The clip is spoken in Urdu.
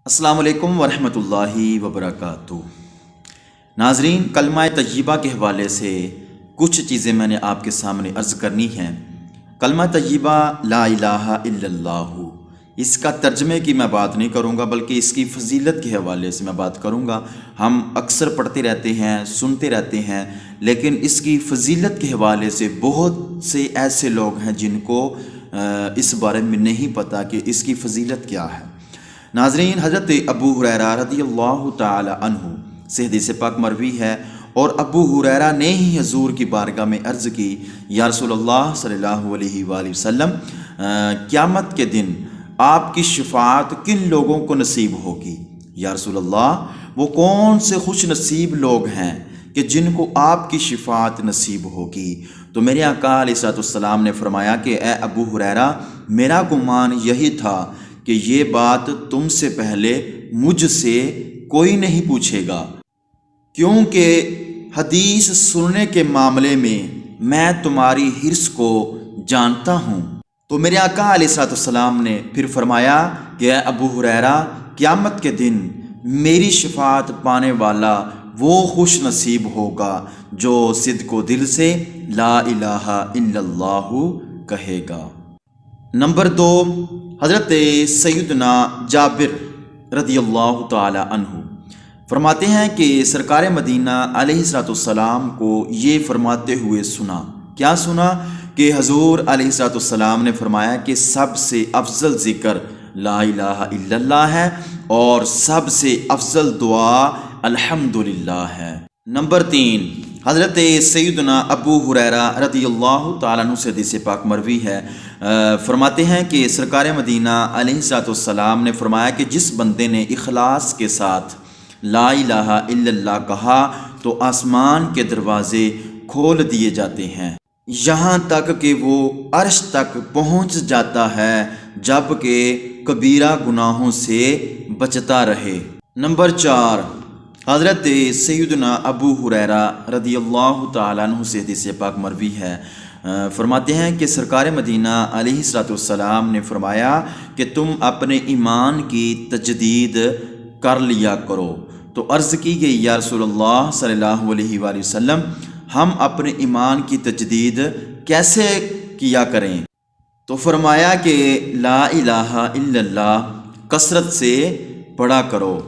السلام علیکم ورحمۃ اللہ وبرکاتہ۔ ناظرین، کلمہ طیبہ کے حوالے سے کچھ چیزیں میں نے آپ کے سامنے عرض کرنی ہیں۔ کلمہ طیبہ لا الہ الا اللہ، اس کا ترجمے کی میں بات نہیں کروں گا بلکہ اس کی فضیلت کے حوالے سے میں بات کروں گا۔ ہم اکثر پڑھتے رہتے ہیں، سنتے رہتے ہیں، لیکن اس کی فضیلت کے حوالے سے بہت سے ایسے لوگ ہیں جن کو اس بارے میں نہیں پتہ کہ اس کی فضیلت کیا ہے۔ ناظرین، حضرت ابو ہریرہ رضی اللہ تعالی عنہ سے حدیث پاک مروی ہے، اور ابو ہریرہ نے ہی حضور کی بارگاہ میں عرض کی، یا رسول اللہ صلی اللہ علیہ وآلہ وسلم، قیامت کے دن آپ کی شفاعت کن لوگوں کو نصیب ہوگی؟ یا رسول اللہ، وہ کون سے خوش نصیب لوگ ہیں کہ جن کو آپ کی شفاعت نصیب ہوگی؟ تو میرے آقا علیہ السلام نے فرمایا کہ اے ابو ہریرہ، میرا گمان یہی تھا کہ یہ بات تم سے پہلے مجھ سے کوئی نہیں پوچھے گا، کیونکہ حدیث سننے کے معاملے میں تمہاری حرص کو جانتا ہوں۔ تو میرے آقا علیہ السلام نے پھر فرمایا کہ اے ابو ہریرہ، قیامت کے دن میری شفاعت پانے والا وہ خوش نصیب ہوگا جو صدق و دل سے لا الہ الا اللہ کہے گا۔ نمبر 2، حضرت سیدنا جابر رضی اللہ تعالی عنہ فرماتے ہیں کہ سرکار مدینہ علیہ السلام کو یہ فرماتے ہوئے سنا۔ کیا سنا؟ کہ حضور علیہ السلام نے فرمایا کہ سب سے افضل ذکر لا الہ الا اللہ ہے اور سب سے افضل دعا الحمدللہ ہے۔ نمبر 3، حضرت سیدنا ابو ہریرہ رضی اللہ تعالیٰ عنہ سے حدیث پاک مروی ہے، فرماتے ہیں کہ سرکار مدینہ علیہ السلام نے فرمایا کہ جس بندے نے اخلاص کے ساتھ لا الہ الا اللہ کہا تو آسمان کے دروازے کھول دیے جاتے ہیں، یہاں تک کہ وہ عرش تک پہنچ جاتا ہے جب کہ کبیرہ گناہوں سے بچتا رہے۔ نمبر 4، حضرت سیدنا ابو ہریرہ رضی اللہ تعالیٰ عنہ سے حدیث پاک مروی ہے، فرماتے ہیں کہ سرکار مدینہ علیہ السلام نے فرمایا کہ تم اپنے ایمان کی تجدید کر لیا کرو۔ تو عرض کی گئی، یا رسول اللہ صلی اللہ علیہ وآلہ وسلم، ہم اپنے ایمان کی تجدید کیسے کیا کریں؟ تو فرمایا کہ لا الہ الا اللہ کثرت سے پڑھا کرو۔